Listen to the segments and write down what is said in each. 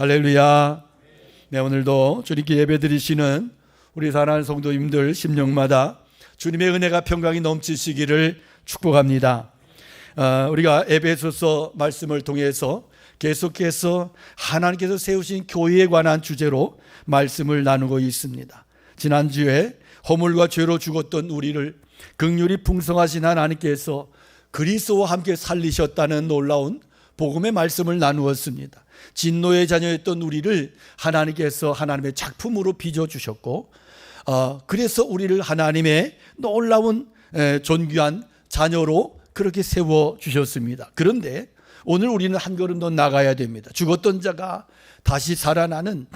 할렐루야. 네, 오늘도 주님께 예배드리시는 우리 사랑하는 성도님들 심령마다 주님의 은혜가 평강이 넘치시기를 축복합니다. 우리가 에베소서 말씀을 통해서 계속해서 하나님께서 세우신 교회에 관한 주제로 말씀을 나누고 있습니다. 지난주에 허물과 죄로 죽었던 우리를 긍휼이 풍성하신 하나님께서 그리스도와 함께 살리셨다는 놀라운 복음의 말씀을 나누었습니다. 진노의 자녀였던 우리를 하나님께서 하나님의 작품으로 빚어주셨고, 그래서 우리를 하나님의 놀라운 존귀한 자녀로 그렇게 세워주셨습니다. 그런데 오늘 우리는 한 걸음 더 나가야 됩니다. 죽었던 자가 다시 살아나는,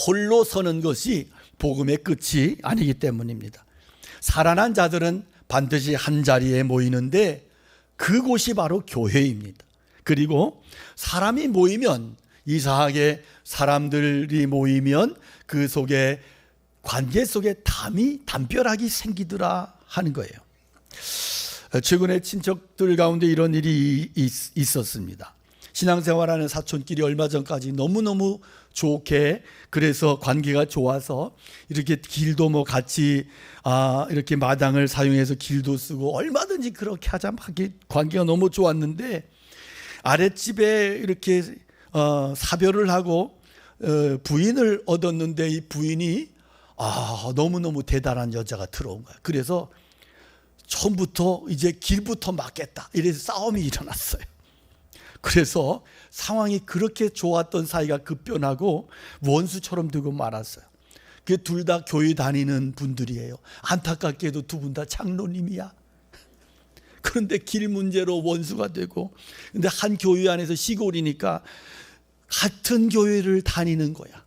홀로 서는 것이 복음의 끝이 아니기 때문입니다. 살아난 자들은 반드시 한 자리에 모이는데 그곳이 바로 교회입니다. 그리고 사람이 모이면, 이상하게 사람들이 모이면 그 속에, 관계 속에 담벼락이 생기더라 하는 거예요. 최근에 친척들 가운데 이런 일이 있었습니다. 신앙생활하는 사촌끼리 얼마 전까지 너무너무 좋게, 그래서 관계가 좋아서 이렇게 길도 뭐 같이 이렇게 마당을 사용해서 길도 쓰고 얼마든지 그렇게 하자, 막 관계가 너무 좋았는데 아랫집에 이렇게 사별을 하고 부인을 얻었는데, 이 부인이 너무너무 대단한 여자가 들어온 거야. 그래서 처음부터 이제 길부터 막겠다, 이래서 싸움이 일어났어요. 그래서 상황이 그렇게 좋았던 사이가 급변하고 원수처럼 되고 말았어요. 그 둘 다 교회 다니는 분들이에요. 안타깝게도 두 분 다 장로님이야. 그런데 길 문제로 원수가 되고, 근데 한 교회 안에서 시골이니까 같은 교회를 다니는 거야.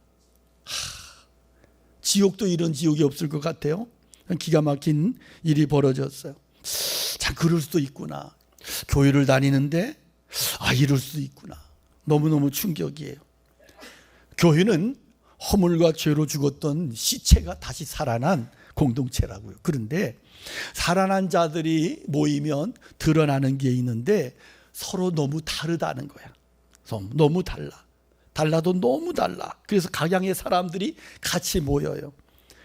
지옥도 이런 지옥이 없을 것 같아요. 기가 막힌 일이 벌어졌어요. 참, 그럴 수도 있구나. 교회를 다니는데 이럴 수도 있구나. 너무너무 충격이에요. 교회는 허물과 죄로 죽었던 시체가 다시 살아난 공동체라고요. 그런데 살아난 자들이 모이면 드러나는 게 있는데 서로 너무 다르다는 거야. 너무 달라도 너무 달라. 그래서 각양의 사람들이 같이 모여요.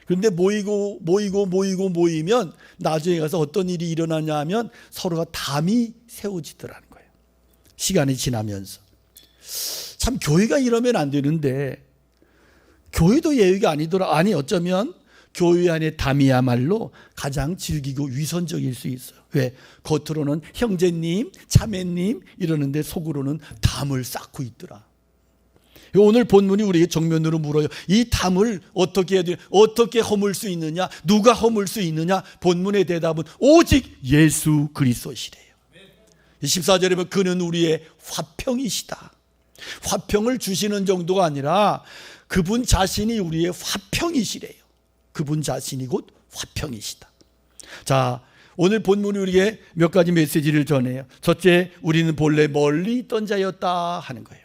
그런데 모이면 나중에 가서 어떤 일이 일어나냐 하면 서로가 담이 세워지더라는 거예요. 시간이 지나면서. 참, 교회가 이러면 안 되는데 교회도 예의가 아니더라. 아니, 어쩌면 교회 안의 담이야말로 가장 질기고 위선적일 수 있어요. 왜? 겉으로는 형제님, 자매님 이러는데 속으로는 담을 쌓고 있더라. 오늘 본문이 우리에게 정면으로 물어요. 이 담을 어떻게 해야 돼? 어떻게 허물 수 있느냐? 누가 허물 수 있느냐? 본문의 대답은 오직 예수 그리스도시래요. 14절에 보면 그는 우리의 화평이시다. 화평을 주시는 정도가 아니라 그분 자신이 우리의 화평이시래요. 그분 자신이 곧 화평이시다. 자, 오늘 본문이 우리에게 몇 가지 메시지를 전해요. 첫째, 우리는 본래 멀리 있던 자였다 하는 거예요.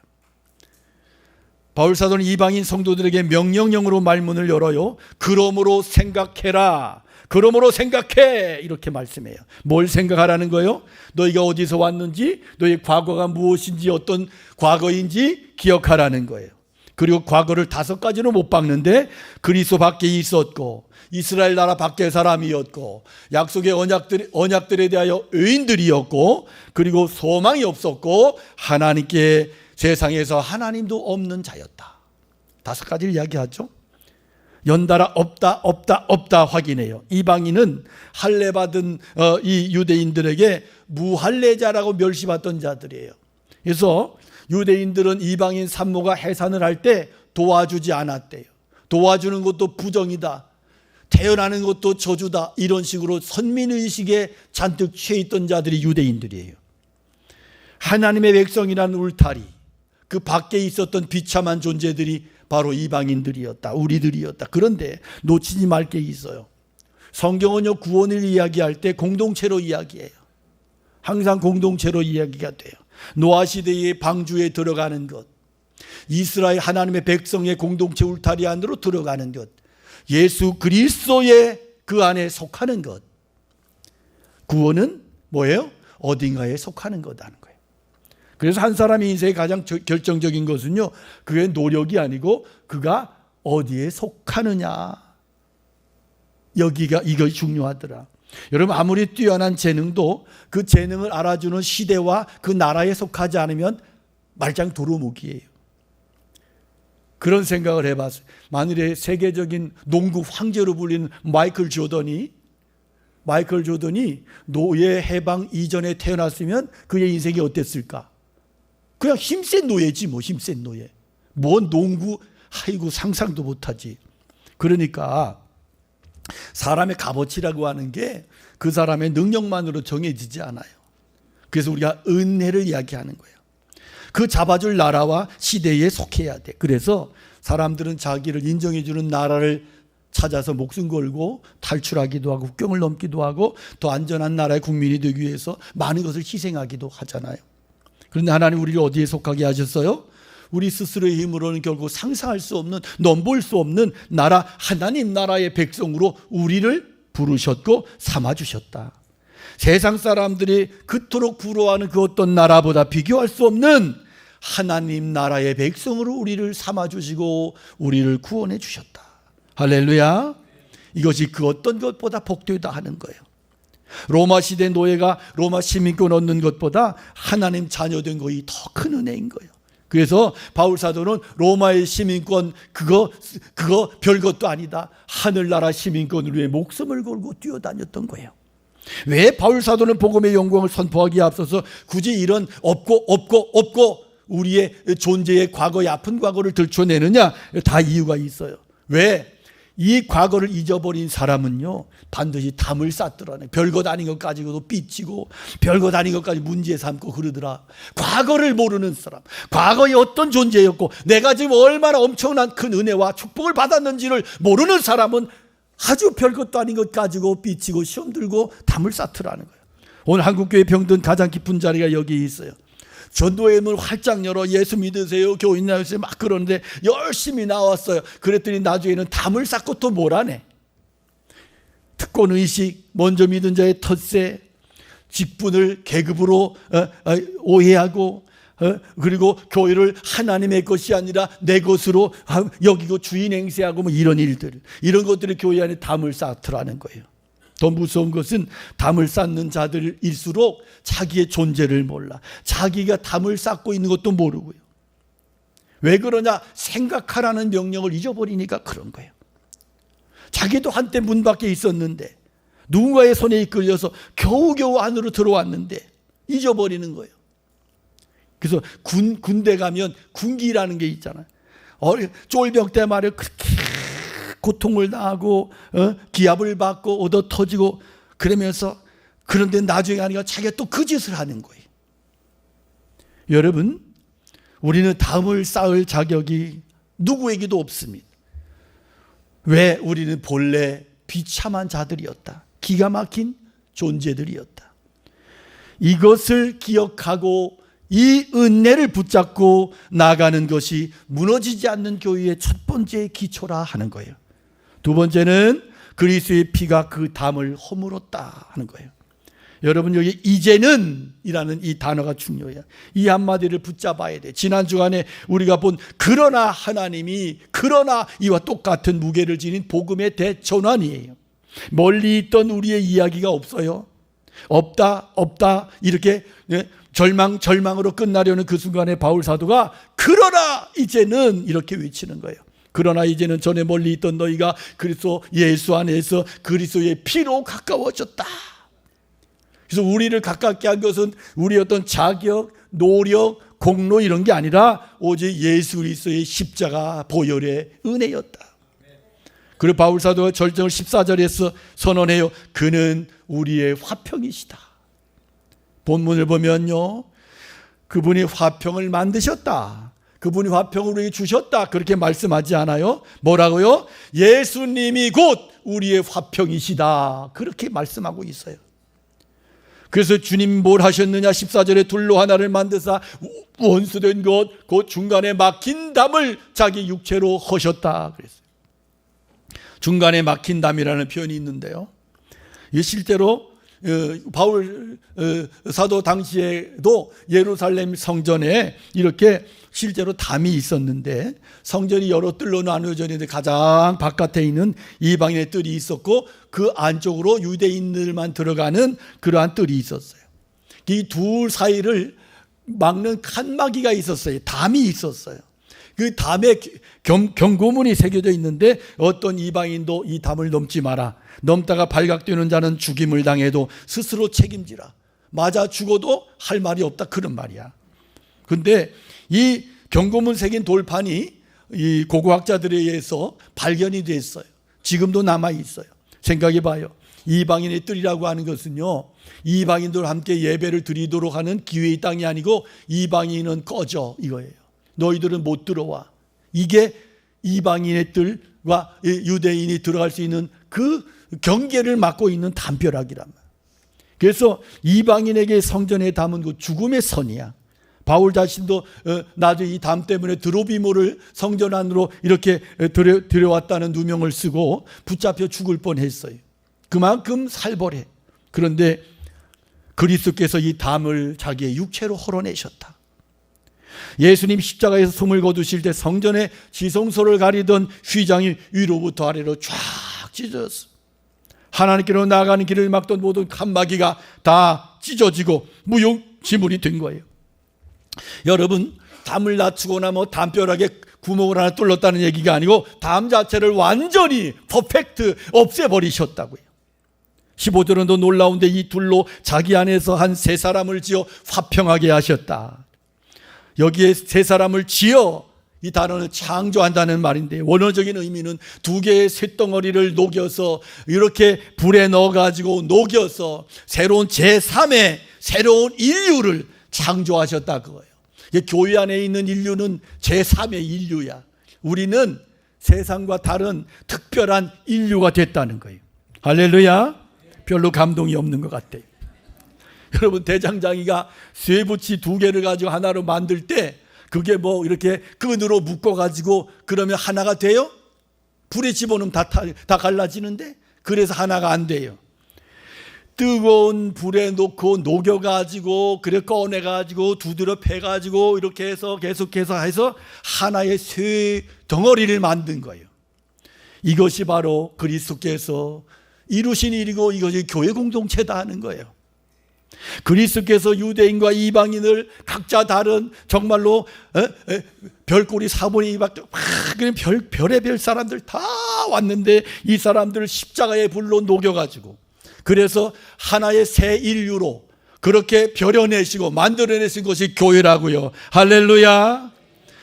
바울 사도는 이방인 성도들에게 명령형으로 말문을 열어요. 그러므로 생각해라. 그러므로 생각해. 이렇게 말씀해요. 뭘 생각하라는 거예요? 너희가 어디서 왔는지, 너희 과거가 무엇인지, 어떤 과거인지 기억하라는 거예요. 그리고 과거를 5가지로 못 박는데 그리스도 밖에 있었고, 이스라엘 나라 밖의 사람이었고, 약속의 언약들에 대하여 의인들이었고, 그리고 소망이 없었고, 하나님께 세상에서 하나님도 없는 자였다. 5가지를 이야기하죠. 연달아 없다 확인해요. 이방인은 할례받은 이 유대인들에게 무할례자라고 멸시받던 자들이에요. 그래서 유대인들은 이방인 산모가 해산을 할 때 도와주지 않았대요. 도와주는 것도 부정이다, 태어나는 것도 저주다, 이런 식으로 선민의식에 잔뜩 취해 있던 자들이 유대인들이에요. 하나님의 백성이라는 울타리, 그 밖에 있었던 비참한 존재들이 바로 이방인들이었다, 우리들이었다. 그런데 놓치지 말 게 있어요. 성경은요, 구원을 이야기할 때 공동체로 이야기해요. 항상 공동체로 이야기가 돼요. 노아 시대의 방주에 들어가는 것, 이스라엘 하나님의 백성의 공동체 울타리 안으로 들어가는 것, 예수 그리스도의 그 안에 속하는 것. 구원은 뭐예요? 어딘가에 속하는 거다는 거예요. 그래서 한 사람의 인생의 가장 결정적인 것은요, 그의 노력이 아니고 그가 어디에 속하느냐. 이것이 중요하더라. 여러분, 아무리 뛰어난 재능도 그 재능을 알아주는 시대와 그 나라에 속하지 않으면 말짱 도루묵이에요. 그런 생각을 해봤어요. 만일에 세계적인 농구 황제로 불리는 마이클 조던이 노예 해방 이전에 태어났으면 그의 인생이 어땠을까? 그냥 힘센 노예지 뭐. 힘센 노예. 뭔 농구, 아이고 상상도 못하지. 그러니까 사람의 값어치라고 하는 게 그 사람의 능력만으로 정해지지 않아요. 그래서 우리가 은혜를 이야기하는 거예요. 그 잡아줄 나라와 시대에 속해야 돼. 그래서 사람들은 자기를 인정해주는 나라를 찾아서 목숨 걸고 탈출하기도 하고 국경을 넘기도 하고 더 안전한 나라의 국민이 되기 위해서 많은 것을 희생하기도 하잖아요. 그런데 하나님 우리를 어디에 속하게 하셨어요? 우리 스스로의 힘으로는 결국 상상할 수 없는, 넘볼 수 없는 나라, 하나님 나라의 백성으로 우리를 부르셨고 삼아주셨다. 세상 사람들이 그토록 부러워하는 그 어떤 나라보다 비교할 수 없는 하나님 나라의 백성으로 우리를 삼아주시고 우리를 구원해 주셨다. 할렐루야. 이것이 그 어떤 것보다 복되다 하는 거예요. 로마 시대 노예가 로마 시민권 얻는 것보다 하나님 자녀된 것이 더 큰 은혜인 거예요. 그래서 바울 사도는 로마의 시민권 그거 별것도 아니다. 하늘나라 시민권을 위해 목숨을 걸고 뛰어다녔던 거예요. 왜 바울 사도는 복음의 영광을 선포하기에 앞서서 굳이 이런 없고 우리의 존재의 과거의 아픈 과거를 들춰내느냐? 다 이유가 있어요. 왜? 이 과거를 잊어버린 사람은요, 반드시 담을 쌓더라네. 별것 아닌 것 가지고도 삐치고 별것 아닌 것까지 문제 삼고 그러더라. 과거를 모르는 사람, 과거에 어떤 존재였고 내가 지금 얼마나 엄청난 큰 은혜와 축복을 받았는지를 모르는 사람은 아주 별것도 아닌 것 가지고 삐치고 시험 들고 담을 쌓더라는 거예요. 오늘 한국교회 병든 가장 깊은 자리가 여기 있어요. 전도의 문을 활짝 열어 예수 믿으세요, 교인 나오세요 막 그러는데 열심히 나왔어요. 그랬더니 나중에는 담을 쌓고 또 뭐라네. 특권의식, 먼저 믿은 자의 텃세, 직분을 계급으로 오해하고 그리고 교회를 하나님의 것이 아니라 내 것으로 여기고 주인 행세하고 뭐 이런 일들, 이런 것들이 교회 안에 담을 쌓더라는 거예요. 더 무서운 것은 담을 쌓는 자들일수록 자기의 존재를 몰라. 자기가 담을 쌓고 있는 것도 모르고요. 왜 그러냐? 생각하라는 명령을 잊어버리니까 그런 거예요. 자기도 한때 문 밖에 있었는데 누군가의 손에 이끌려서 겨우겨우 안으로 들어왔는데 잊어버리는 거예요. 그래서 군대 가면 군기라는 게 있잖아요. 쫄병 때 말이에요. 그렇게 고통을 당하고 기압을 받고 얻어 터지고 그러면서, 그런데 나중에 하니까 자기가 또 그 짓을 하는 거예요. 여러분, 우리는 담을 쌓을 자격이 누구에게도 없습니다. 왜? 우리는 본래 비참한 자들이었다. 기가 막힌 존재들이었다. 이것을 기억하고 이 은혜를 붙잡고 나가는 것이 무너지지 않는 교회의 첫 번째 기초라 하는 거예요. 두 번째는 그리스도의 피가 그 담을 허물었다 하는 거예요. 여러분, 여기 이제는 이라는 이 단어가 중요해요. 이 한마디를 붙잡아야 돼. 지난 주간에 우리가 본 그러나 하나님이, 그러나 이와 똑같은 무게를 지닌 복음의 대전환이에요. 멀리 있던 우리의 이야기가 없어요. 없다 이렇게 절망으로 끝나려는 그 순간에 바울 사도가 그러나 이제는 이렇게 외치는 거예요. 그러나 이제는 전에 멀리 있던 너희가 그리스도 예수 안에서 그리스도의 피로 가까워졌다. 그래서 우리를 가깝게 한 것은 우리의 어떤 자격, 노력, 공로 이런 게 아니라 오직 예수 그리스도의 십자가 보혈의 은혜였다. 그리고 바울 사도가 절정을 14절에서 선언해요. 그는 우리의 화평이시다. 본문을 보면요, 그분이 화평을 만드셨다. 그분이 화평을 우리에게 주셨다. 그렇게 말씀하지 않아요? 뭐라고요? 예수님이 곧 우리의 화평이시다. 그렇게 말씀하고 있어요. 그래서 주님 뭘 하셨느냐? 14절에 둘로 하나를 만드사 원수된 것, 곧 중간에 막힌 담을 자기 육체로 허셨다 그랬어요. 중간에 막힌 담이라는 표현이 있는데요, 이 실제로 바울 사도 당시에도 예루살렘 성전에 이렇게 실제로 담이 있었는데, 성전이 여러 뜰로 나누어져 있는데 가장 바깥에 있는 이방인의 뜰이 있었고, 그 안쪽으로 유대인들만 들어가는 그러한 뜰이 있었어요. 이 둘 사이를 막는 칸막이가 있었어요. 담이 있었어요. 그 담에 경고문이 새겨져 있는데, 어떤 이방인도 이 담을 넘지 마라. 넘다가 발각되는 자는 죽임을 당해도 스스로 책임지라. 맞아 죽어도 할 말이 없다, 그런 말이야. 근데 이 경고문 새긴 돌판이 이 고고학자들에 의해서 발견이 됐어요. 지금도 남아 있어요. 생각해 봐요. 이방인의 뜰이라고 하는 것은요, 이방인들과 함께 예배를 드리도록 하는 기회의 땅이 아니고, 이방인은 꺼져, 이거예요. 너희들은 못 들어와. 이게 이방인의 뜰과 유대인이 들어갈 수 있는 그 경계를 막고 있는 담벼락이란 말이에요. 그래서 이방인에게 성전에 담은 그 죽음의 선이야. 바울 자신도 나중에 이 담 때문에 드로비모를 성전 안으로 이렇게 들여왔다는 누명을 쓰고 붙잡혀 죽을 뻔했어요. 그만큼 살벌해. 그런데 그리스도께서 이 담을 자기의 육체로 헐어내셨다. 예수님 십자가에서 숨을 거두실 때 성전의 지성소를 가리던 휘장이 위로부터 아래로 쫙 찢어졌어. 하나님께로 나아가는 길을 막던 모든 칸막이가 다 찢어지고 무용지물이 된 거예요. 여러분, 담을 낮추거나 담벼락에 구멍을 하나 뚫었다는 얘기가 아니고, 담 자체를 완전히 퍼펙트 없애버리셨다고요. 15절은 더 놀라운데, 이 둘로 자기 안에서 한 세 사람을 지어 화평하게 하셨다. 여기에 세 사람을 지어, 이 단어는 창조한다는 말인데, 원어적인 의미는 두 개의 쇳덩어리를 녹여서 이렇게 불에 넣어가지고 녹여서 새로운 제3의 새로운 인류를 창조하셨다, 그거예요. 교회 안에 있는 인류는 제3의 인류야. 우리는 세상과 다른 특별한 인류가 됐다는 거예요. 할렐루야. 별로 감동이 없는 것 같아요. 여러분, 대장장이가 쇠붙이 두 개를 가지고 하나로 만들 때 그게 이렇게 끈으로 묶어가지고 그러면 하나가 돼요? 불에 집어넣으면 다 갈라지는데, 그래서 하나가 안 돼요. 뜨거운 불에 놓고 녹여가지고 그래 꺼내가지고 두드려 패가지고 이렇게 해서 계속해서 해서 하나의 쇠 덩어리를 만든 거예요. 이것이 바로 그리스도께서 이루신 일이고, 이것이 교회 공동체다 하는 거예요. 그리스도께서 유대인과 이방인을 각자 다른 정말로 별꼴이 4분의 2밖에 별의별 사람들 다 왔는데, 이 사람들을 십자가의 불로 녹여가지고 그래서 하나의 새 인류로 그렇게 벼려내시고 만들어내신 것이 교회라고요. 할렐루야.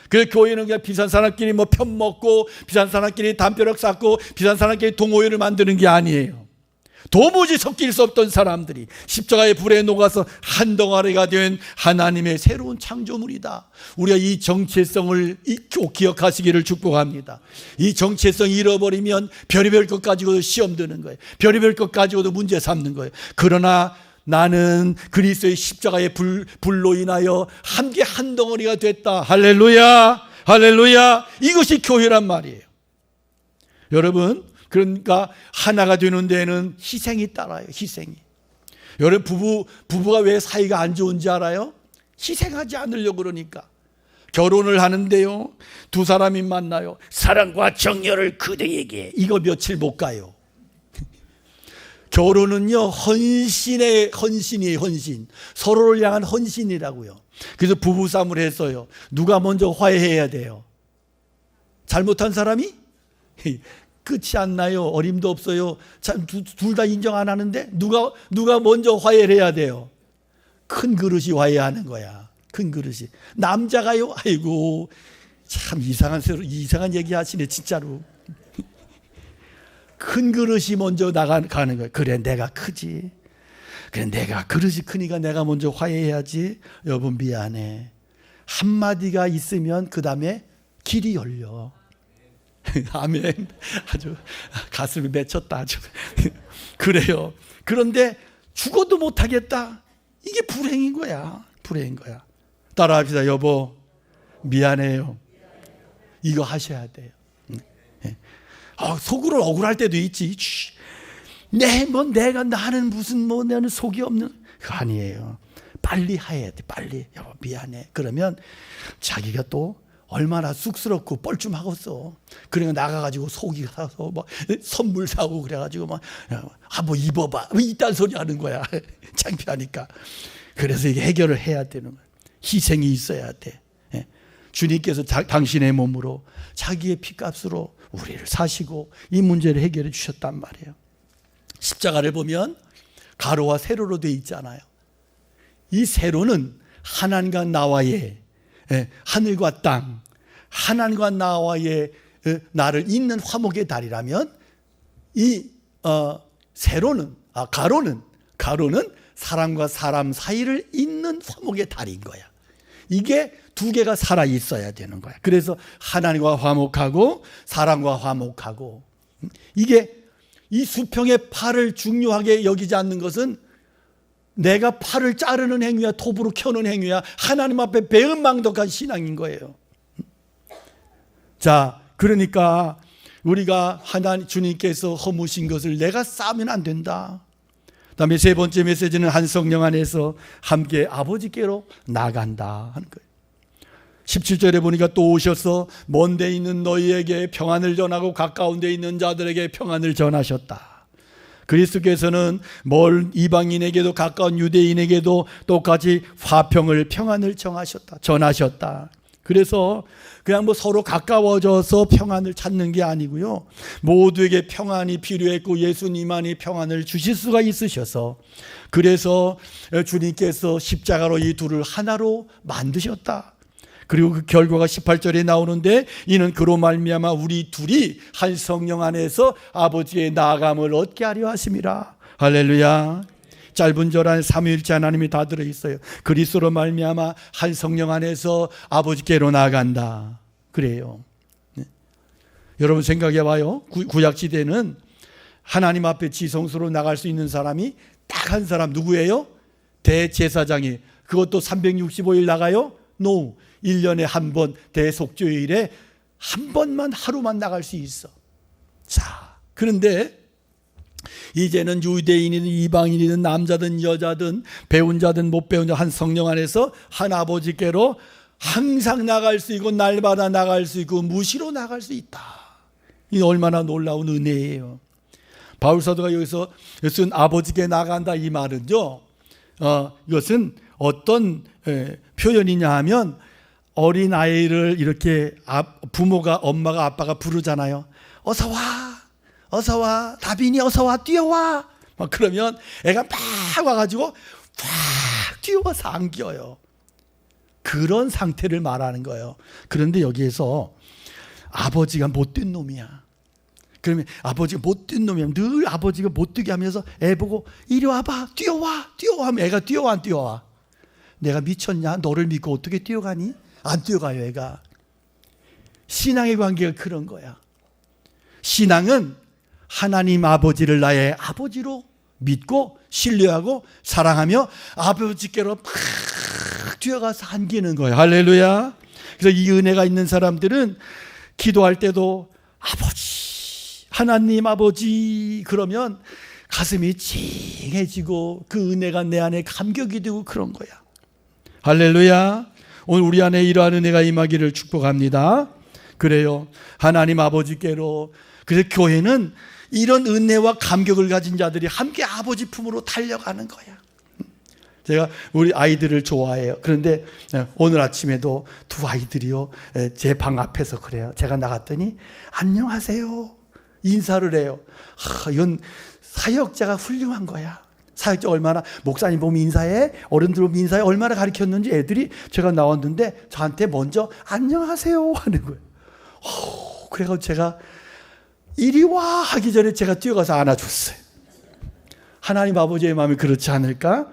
그 교회는 그냥 비싼 사람끼리 편먹고 비싼 사람끼리 담벼락 쌓고 비싼 사람끼리 동호회를 만드는 게 아니에요. 도무지 섞일 수 없던 사람들이 십자가의 불에 녹아서 한 덩어리가 된 하나님의 새로운 창조물이다. 우리가 이 정체성을 꼭 기억하시기를 축복합니다. 이 정체성 잃어버리면 별의별 것 가지고도 시험 드는 거예요. 별의별 것 가지고도 문제 삼는 거예요. 그러나 나는 그리스도의 십자가의 불로 인하여 함께 한 덩어리가 됐다. 할렐루야. 할렐루야. 이것이 교회란 말이에요. 여러분, 그러니까 하나가 되는 데에는 희생이 따라요. 희생이. 여러분, 부부가 왜 사이가 안 좋은지 알아요? 희생하지 않으려고 그러니까. 결혼을 하는데요, 두 사람이 만나요. 사랑과 정열을 그대에게. 이거 며칠 못 가요. 결혼은요, 헌신이에요. 헌신. 서로를 향한 헌신이라고요. 그래서 부부싸움을 했어요. 누가 먼저 화해해야 돼요? 잘못한 사람이? 끝이 안 나요. 어림도 없어요. 둘 다 인정 안 하는데 누가 먼저 화해를 해야 돼요? 큰 그릇이 화해하는 거야. 큰 그릇이. 남자가요? 아이고, 참 이상한 얘기 하시네, 진짜로. 큰 그릇이 먼저 가는 거예요. 그래, 내가 크지. 그래, 내가 그릇이 크니까 내가 먼저 화해해야지. 여보, 미안해. 한마디가 있으면 그 다음에 길이 열려. 아멘. 아주 가슴이 맺혔다. 아주. 그래요. 그런데 죽어도 못하겠다. 이게 불행인 거야. 불행인 거야. 따라합시다. 여보, 미안해요. 이거 하셔야 돼요. 속으로 억울할 때도 있지. 나는 무슨 나는 속이 없는, 그거 아니에요. 빨리 해야 돼. 빨리. 여보 미안해. 그러면 자기가 또 얼마나 쑥스럽고 뻘쭘하겠어. 그러니까 나가가지고 속이 사서 막 선물 사고 그래가지고 막 뭐 입어봐. 이딴 소리 하는 거야. 창피하니까. 그래서 이게 해결을 해야 되는 거야. 희생이 있어야 돼. 주님께서 당신의 몸으로 자기의 피값으로 우리를 사시고 이 문제를 해결해 주셨단 말이에요. 십자가를 보면 가로와 세로로 되어 있잖아요. 이 세로는 하나님과 나와의, 하늘과 땅, 하나님과 나와의 나를 잇는 화목의 달이라면 이 세로는, 가로는 사람과 사람 사이를 잇는 화목의 달인 거야. 이게 두 개가 살아 있어야 되는 거야. 그래서 하나님과 화목하고 사람과 화목하고, 이게 이 수평의 팔을 중요하게 여기지 않는 것은 내가 팔을 자르는 행위야, 톱으로 켜는 행위야, 하나님 앞에 배은망덕한 신앙인 거예요. 자, 그러니까 우리가 하나님 주님께서 허무신 것을 내가 싸면 안 된다. 그다음에 세 번째 메시지는 한 성령 안에서 함께 아버지께로 나간다 하는 거예요. 17절에 보니까 또 오셔서 먼 데 있는 너희에게 평안을 전하고 가까운 데 있는 자들에게 평안을 전하셨다. 그리스도께서는 멀 이방인에게도 가까운 유대인에게도 똑같이 화평을, 평안을 전하셨다. 그래서 그냥 뭐 서로 가까워져서 평안을 찾는 게 아니고요, 모두에게 평안이 필요했고 예수님만이 평안을 주실 수가 있으셔서, 그래서 주님께서 십자가로 이 둘을 하나로 만드셨다. 그리고 그 결과가 18절에 나오는데, 이는 그로 말미암아 우리 둘이 한 성령 안에서 아버지의 나아감을 얻게 하려 하심이라. 할렐루야. 짧은 절 안에 삼위일체 하나님이 다 들어있어요. 그리스도로 말미암아 한 성령 안에서 아버지께로 나아간다. 그래요. 네. 여러분 생각해 봐요. 구약시대는 하나님 앞에 지성소로 나갈 수 있는 사람이 딱 한 사람, 누구예요? 대제사장이. 그것도 365일 나가요? No. 1년에 한 번, 대속죄일에 한 번만, 하루만 나갈 수 있어. 자, 그런데 이제는 유대인이든 이방인이든 남자든 여자든 배운 자든 못 배운 자 한 성령 안에서 한 아버지께로 항상 나갈 수 있고 날마다 나갈 수 있고 무시로 나갈 수 있다. 이 얼마나 놀라운 은혜예요. 바울 사도가 여기서 쓴 아버지께 나간다 이 말은요, 이것은 어떤 표현이냐 하면, 어린 아이를 이렇게 부모가, 엄마가, 아빠가 부르잖아요. 어서 와, 어서 와, 다빈이 어서 와, 뛰어와. 막 그러면 애가 막 와가지고 팍 뛰어와서 안겨요. 그런 상태를 말하는 거예요. 그런데 여기에서 아버지가 못된 놈이야. 그러면 아버지가 못된 놈이면 늘 아버지가 못되게 하면서 애 보고 이리 와봐, 뛰어와, 뛰어와 하면 애가 뛰어와 안 뛰어와? 내가 미쳤냐? 너를 믿고 어떻게 뛰어가니? 안 뛰어가요, 애가. 신앙의 관계가 그런 거야. 신앙은 하나님 아버지를 나의 아버지로 믿고 신뢰하고 사랑하며 아버지께로 막 뛰어가서 안기는 거예요. 할렐루야. 그래서 이 은혜가 있는 사람들은 기도할 때도 아버지, 하나님 아버지 그러면 가슴이 찡해지고 그 은혜가 내 안에 감격이 되고 그런 거야. 할렐루야. 오늘 우리 안에 이러한 은혜가 임하기를 축복합니다. 그래요. 하나님 아버지께로. 그래서 교회는 이런 은혜와 감격을 가진 자들이 함께 아버지 품으로 달려가는 거야. 제가 우리 아이들을 좋아해요. 그런데 오늘 아침에도 두 아이들이요, 제 방 앞에서 그래요. 제가 나갔더니 안녕하세요 인사를 해요. 이건 사역자가 훌륭한 거야. 사역자 얼마나, 목사님 보면 인사해, 어른들 보면 인사해, 얼마나 가르쳤는지 애들이, 제가 나왔는데 저한테 먼저 안녕하세요 하는 거예요. 그래서 제가 이리 와 하기 전에 제가 뛰어가서 안아줬어요. 하나님 아버지의 마음이 그렇지 않을까?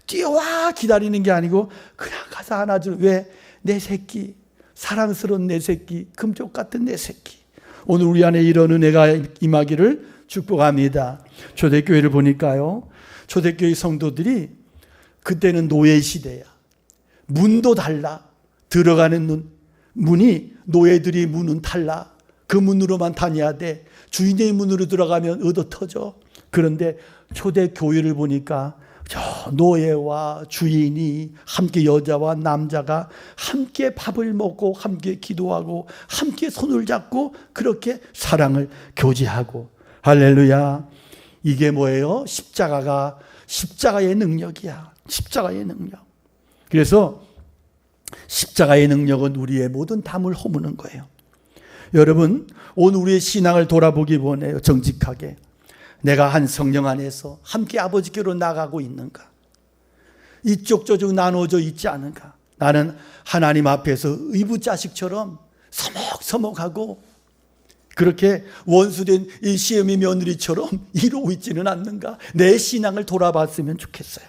뛰어와 기다리는 게 아니고 그냥 가서 안아주는. 왜? 내 새끼, 사랑스러운 내 새끼, 금쪽 같은 내 새끼. 오늘 우리 안에 이런 은혜가 임하기를 축복합니다. 초대교회를 보니까요, 초대교회 성도들이 그때는 노예 시대야. 문도 달라. 들어가는 문이, 노예들이 문은 달라. 그 문으로만 다녀야 돼. 주인의 문으로 들어가면 얻어 터져. 그런데 초대 교회를 보니까 저 노예와 주인이 함께 여자와 남자가 함께 밥을 먹고 함께 기도하고 함께 손을 잡고 그렇게 사랑을 교제하고 할렐루야. 이게 뭐예요? 십자가의 능력이야. 십자가의 능력. 그래서 십자가의 능력은 우리의 모든 담을 허무는 거예요. 여러분, 오늘 우리의 신앙을 돌아보기 원해요. 정직하게. 내가 한 성령 안에서 함께 아버지께로 나가고 있는가? 이쪽 저쪽 나눠져 있지 않은가? 나는 하나님 앞에서 의붓자식처럼 서먹서먹하고 그렇게 원수된 이 시어미 며느리처럼 이러고 있지는 않는가? 내 신앙을 돌아봤으면 좋겠어요.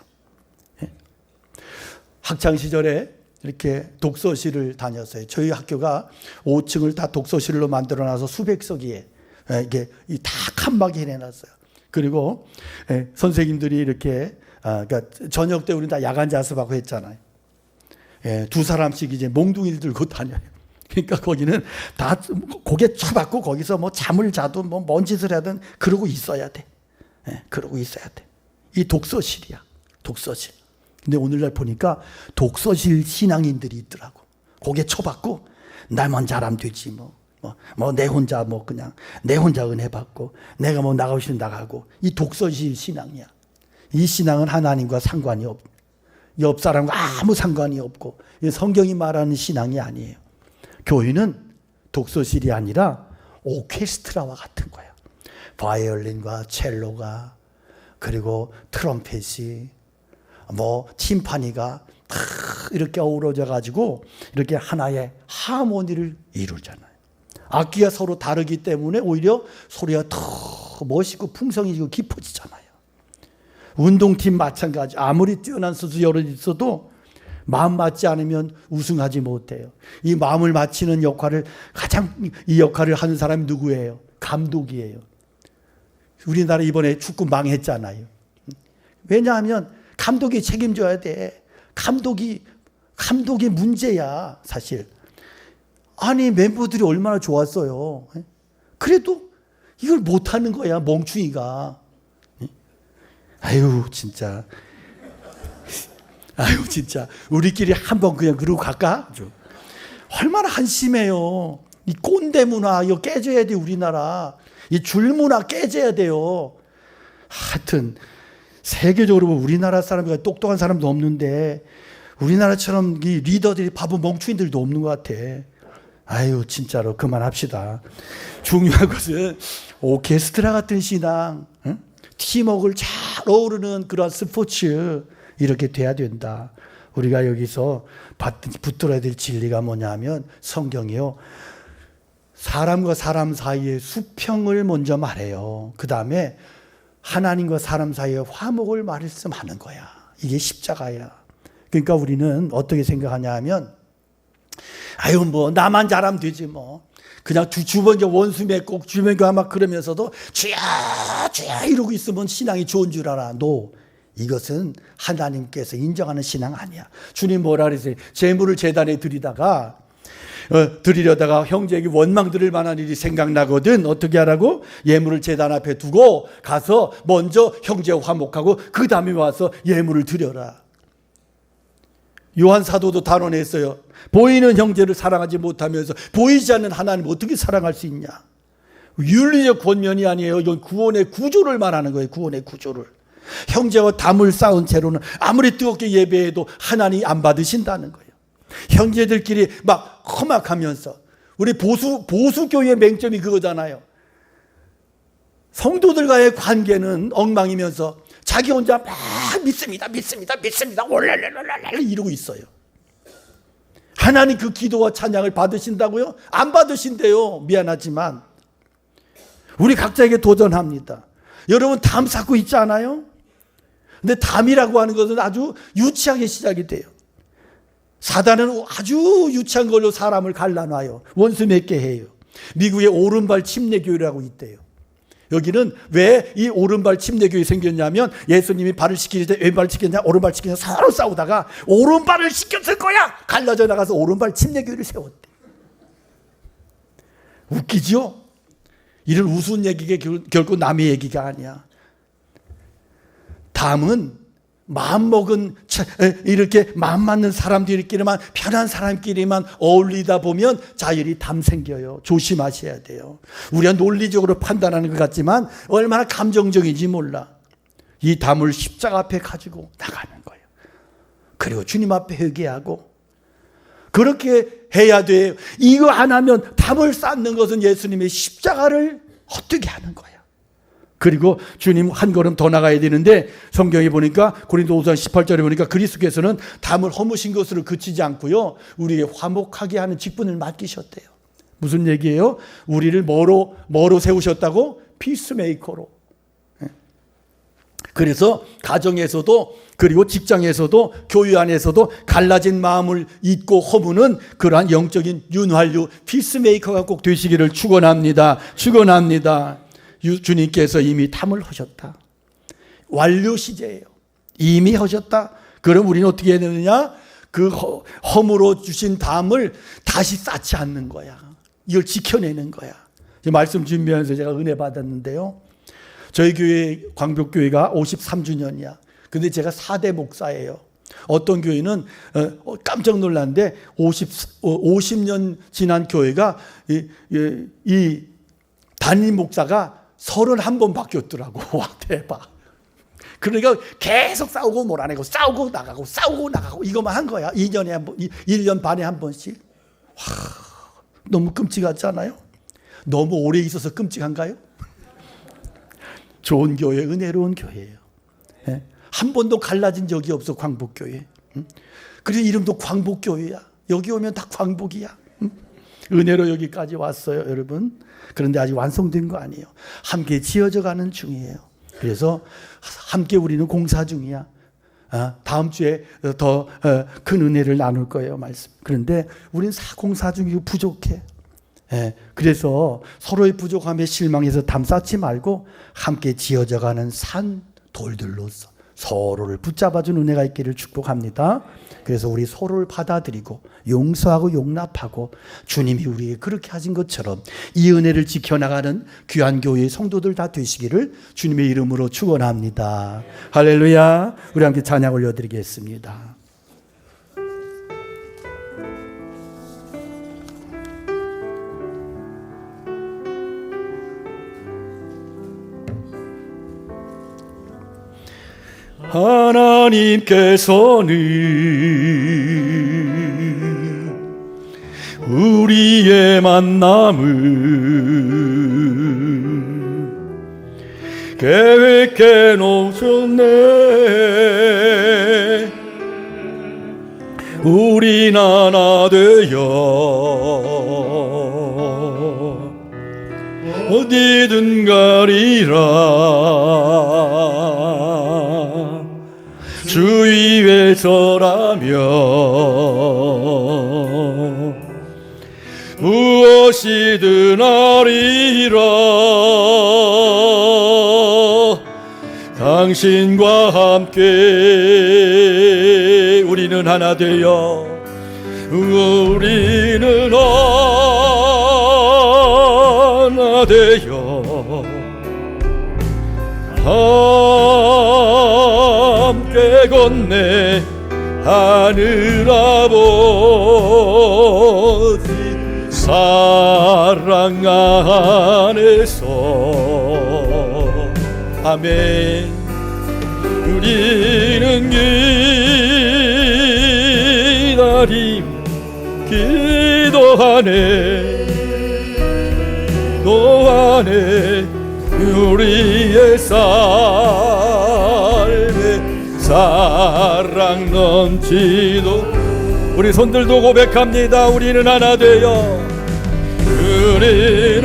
학창시절에 이렇게 독서실을 다녔어요. 저희 학교가 5층을 다 독서실로 만들어놔서 수백 석이에 이게 다 칸막이 해놨어요. 그리고 선생님들이 이렇게 그러니까 저녁 때 우리는 다 야간 자습하고 했잖아요. 두 사람씩 이제 몽둥이를 들고 다녀요. 그러니까 거기는 다 고개 쳐박고 거기서 뭐 잠을 자든 뭐 뭔 짓을 하든 그러고 있어야 돼. 그러고 있어야 돼. 이 독서실이야. 독서실. 근데 오늘날 보니까 독서실 신앙인들이 있더라고. 고개 쳐박고 나만 잘하면 되지 뭐 내 혼자 뭐 그냥 내 혼자 은혜 받고 내가 뭐 나가고 싶으면 나가고 이 독서실 신앙이야. 이 신앙은 하나님과 상관이 없고 옆 사람과 아무 상관이 없고 성경이 말하는 신앙이 아니에요. 교회는 독서실이 아니라 오케스트라와 같은 거예요. 바이올린과 첼로가 그리고 트럼펫이 뭐 팀파니가 다 이렇게 어우러져 가지고 이렇게 하나의 하모니를 이루잖아요. 악기가 서로 다르기 때문에 오히려 소리가 더 멋있고 풍성해지고 깊어지잖아요. 운동팀 마찬가지. 아무리 뛰어난 선수 여러 있어도 마음 맞지 않으면 우승하지 못해요. 이 마음을 맞추는 역할을 이 역할을 하는 사람이 누구예요? 감독이에요. 우리나라 이번에 축구 망했잖아요. 왜냐하면 감독이 책임져야 돼. 감독이 문제야, 사실. 아니, 멤버들이 얼마나 좋았어요. 그래도 이걸 못하는 거야, 멍충이가. 아유, 진짜. 우리끼리 한번 그냥 그러고 갈까? 얼마나 한심해요. 이 꼰대 문화, 이거 깨져야 돼, 우리나라. 이 줄 문화 깨져야 돼요. 하여튼, 세계적으로 보면 우리나라 사람이 똑똑한 사람도 없는데, 우리나라처럼 이 리더들이 바보 멍충이들도 없는 것 같아. 아유, 진짜로 그만합시다. 중요한 것은 오케스트라 같은 신앙, 응? 팀워크를 잘 어우르는 그런 스포츠, 이렇게 돼야 된다. 우리가 여기서 붙들어야 될 진리가 뭐냐면 성경이요. 사람과 사람 사이의 수평을 먼저 말해요. 그 다음에 하나님과 사람 사이의 화목을 말씀하는 거야. 이게 십자가야. 그러니까 우리는 어떻게 생각하냐 하면 아유 뭐 나만 잘하면 되지 뭐. 그냥 주변에 원수 맺고 주변에 막 그러면서도 주야 주야 이러고 있으면 신앙이 좋은 줄 알아. 이것은 하나님께서 인정하는 신앙 아니야. 주님 뭐라 그랬어요? 재물을 제단에 드리려다가 형제에게 원망 들을 만한 일이 생각나거든. 어떻게 하라고? 예물을 제단 앞에 두고 가서 먼저 형제와 화목하고 그 다음에 와서 예물을 드려라. 요한 사도도 단언했어요. 보이는 형제를 사랑하지 못하면서 보이지 않는 하나님을 어떻게 사랑할 수 있냐. 윤리적 권면이 아니에요. 이건 구원의 구조를 말하는 거예요. 구원의 구조를. 형제와 담을 쌓은 채로는 아무리 뜨겁게 예배해도 하나님이 안 받으신다는 거예요. 형제들끼리 막 험악하면서 우리 보수교회의 맹점이 그거잖아요. 성도들과의 관계는 엉망이면서 자기 혼자 막 믿습니다 올랄랄랄랄 이러고 있어요. 하나님 그 기도와 찬양을 받으신다고요? 안 받으신대요. 미안하지만 우리 각자에게 도전합니다. 여러분 담 쌓고 있지 않아요? 근데 담이라고 하는 것은 아주 유치하게 시작이 돼요. 사단은 아주 유치한 걸로 사람을 갈라놔요. 원수 맺게 해요. 미국의 오른발 침례교회라고 있대요. 여기는 왜 이 오른발 침례교회 생겼냐면 예수님이 발을 시킬 때 왼발 시켰냐 오른발 시켰냐 서로 싸우다가 오른발을 시켰을 거야. 갈라져 나가서 오른발 침례교회를 세웠대. 웃기죠? 이런 우스운 얘기가 결코 남의 얘기가 아니야. 담은 마음먹은 이렇게 마음 맞는 사람들끼리만, 편한 사람끼리만 어울리다 보면 자연히 담 생겨요. 조심하셔야 돼요. 우리가 논리적으로 판단하는 것 같지만 얼마나 감정적인지 몰라. 이 담을 십자가 앞에 가지고 나가는 거예요. 그리고 주님 앞에 회개하고 그렇게 해야 돼요. 이거 안 하면 담을 쌓는 것은 예수님의 십자가를 헛되게 하는 거예요. 그리고 주님 한 걸음 더 나가야 되는데, 성경에 보니까 고린도후서 18절에 보니까 그리스도께서는 담을 허무신 것으로 그치지 않고요, 우리에게 화목하게 하는 직분을 맡기셨대요. 무슨 얘기예요? 우리를 뭐로 세우셨다고? 피스메이커로. 그래서 가정에서도, 그리고 직장에서도, 교회 안에서도 갈라진 마음을 잊고 허무는 그러한 영적인 윤활유, 피스메이커가 꼭 되시기를 축원합니다. 축원합니다. 주님께서 이미 담을 하셨다. 완료 시제예요. 이미 하셨다. 그럼 우리는 어떻게 해야 되느냐? 그 허물어 주신 담을 다시 쌓지 않는 거야. 이걸 지켜내는 거야. 말씀 준비하면서 제가 은혜 받았는데요, 저희 교회, 광복교회가 53주년이야. 근데 제가 4대 목사예요. 어떤 교회는 깜짝 놀랐는데 50년 지난 교회가 이 담임 목사가 31번 바뀌었더라고. 와, 대박. 그러니까 계속 싸우고 몰아내고 싸우고 나가고 이것만 한 거야. 2년에 한 번, 1년 반에 한 번씩. 와, 너무 끔찍하지 않아요? 너무 오래 있어서 끔찍한가요? 좋은 교회, 은혜로운 교회예요. 한 번도 갈라진 적이 없어, 광복교회. 그래서 이름도 광복교회야. 여기 오면 다 광복이야. 은혜로 여기까지 왔어요, 여러분. 그런데 아직 완성된 거 아니에요. 함께 지어져 가는 중이에요. 그래서 함께 우리는 공사 중이야. 다음 주에 더 큰 은혜를 나눌 거예요, 말씀. 그런데 우리는 공사 중이고 부족해. 그래서 서로의 부족함에 실망해서 담 쌓지 말고 함께 지어져 가는 산 돌들로서 서로를 붙잡아준 은혜가 있기를 축복합니다. 그래서 우리 서로를 받아들이고 용서하고 용납하고 주님이 우리에게 그렇게 하신 것처럼 이 은혜를 지켜나가는 귀한 교회의 성도들 다 되시기를 주님의 이름으로 축원합니다. 할렐루야. 우리 함께 찬양 올려드리겠습니다. 하나님께서는 우리의 만남을 계획해 놓으셨네. 우린 하나 되어 어디든 가리라. 주 위에서라면 무엇이든 하리라. 당신과 함께 우리는 하나 되어 우리는 하나 되어 함께 건네 하늘 아버지 사랑 안에서 아멘. 우리는 기도하네 우리의 삶에 사랑 넘치도 우리 손들도 고백합니다. 우리는 하나 되어 우리는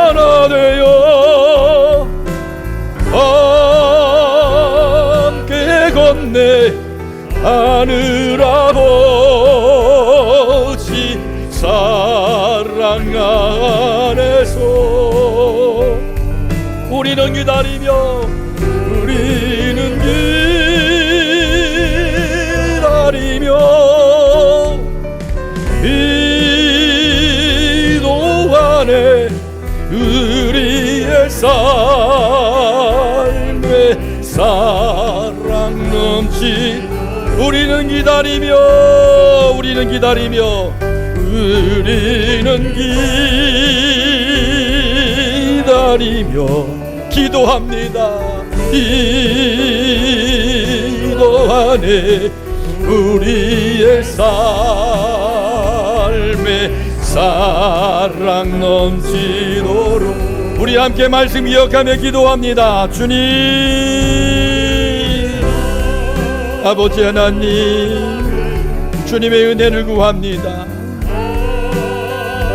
하나 되어 함께 건네 하늘 아버지 사랑 안에서 우리는 기다리며 기도하네 우리의 삶 사랑 넘치 우리는 기다리며 기도합니다. 기도하네. 우리의 삶에 사랑 넘치도록 우리 함께 말씀 기억하며 기도합니다. 주님, 아버지 하나님, 주님의 은혜를 구합니다.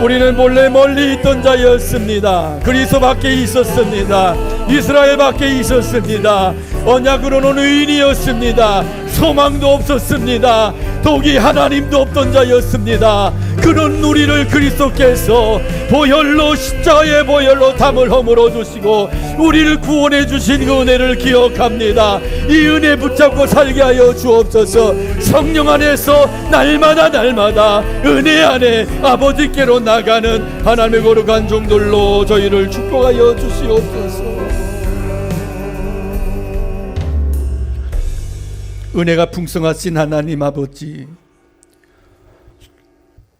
우리는 본래 멀리 있던 자였습니다. 그리스도 밖에 있었습니다. 이스라엘 밖에 있었습니다. 언약으로는 의인이었습니다. 소망도 없었습니다. 독이 하나님도 없던 자였습니다. 그런 우리를 그리스도께서 보혈로, 십자가의 보혈로 담을 허물어 주시고 우리를 구원해 주신 그 은혜를 기억합니다. 이 은혜 붙잡고 살게 하여 주옵소서. 성령 안에서 날마다 은혜 안에 아버지께로 나가는 하나님의 거룩한 종들로 저희를 축복하여 주시옵소서. 은혜가 풍성하신 하나님 아버지,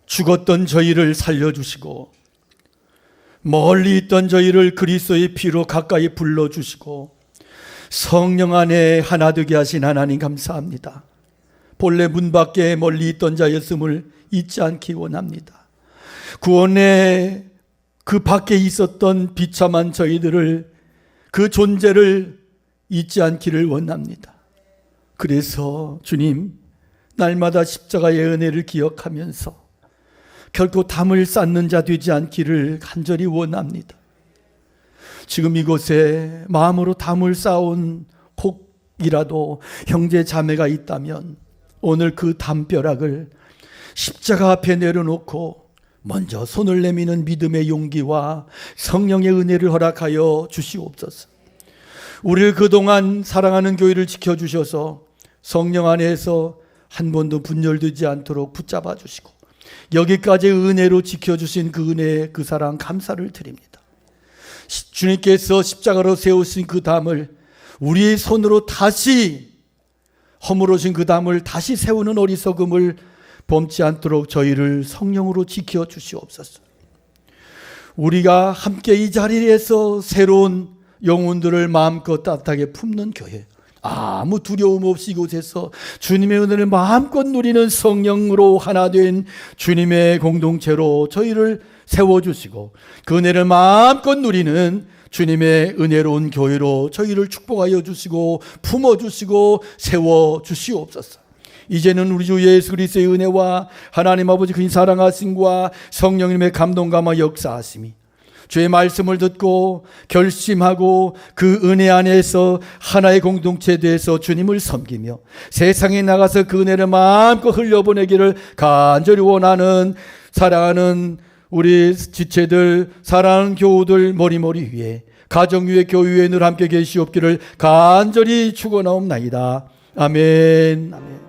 죽었던 저희를 살려주시고 멀리 있던 저희를 그리스도의 피로 가까이 불러주시고 성령 안에 하나 되게 하신 하나님 감사합니다. 본래 문 밖에 멀리 있던 자였음을 잊지 않기 원합니다. 구원의 그 밖에 있었던 비참한 저희들을, 그 존재를 잊지 않기를 원합니다. 그래서 주님, 날마다 십자가의 은혜를 기억하면서 결코 담을 쌓는 자 되지 않기를 간절히 원합니다. 지금 이곳에 마음으로 담을 쌓은 혹이라도 형제 자매가 있다면 오늘 그 담벼락을 십자가 앞에 내려놓고 먼저 손을 내미는 믿음의 용기와 성령의 은혜를 허락하여 주시옵소서. 우리를 그동안 사랑하는 교회를 지켜주셔서 성령 안에서 한 번도 분열되지 않도록 붙잡아 주시고 여기까지 은혜로 지켜주신 그 은혜, 그 사랑 감사를 드립니다. 주님께서 십자가로 세우신 그 담을 우리의 손으로 다시 허물어진 그 담을 다시 세우는 어리석음을 범치 않도록 저희를 성령으로 지켜주시옵소서. 우리가 함께 이 자리에서 새로운 영혼들을 마음껏 따뜻하게 품는 교회, 아무 두려움 없이 이곳에서 주님의 은혜를 마음껏 누리는 성령으로 하나 된 주님의 공동체로 저희를 세워주시고 그 은혜를 마음껏 누리는 주님의 은혜로운 교회로 저희를 축복하여 주시고 품어주시고 세워주시옵소서. 이제는 우리 주 예수 그리스도의 은혜와 하나님 아버지 그 사랑하심과 성령님의 감동감과 역사하심이 주의 말씀을 듣고 결심하고 그 은혜 안에서 하나의 공동체에 대해서 주님을 섬기며 세상에 나가서 그 은혜를 마음껏 흘려보내기를 간절히 원하는 사랑하는 우리 지체들, 사랑하는 교우들 머리머리 위에, 가정 위에, 교회 위에 늘 함께 계시옵기를 간절히 축원하옵나이다. 아멘. 아멘.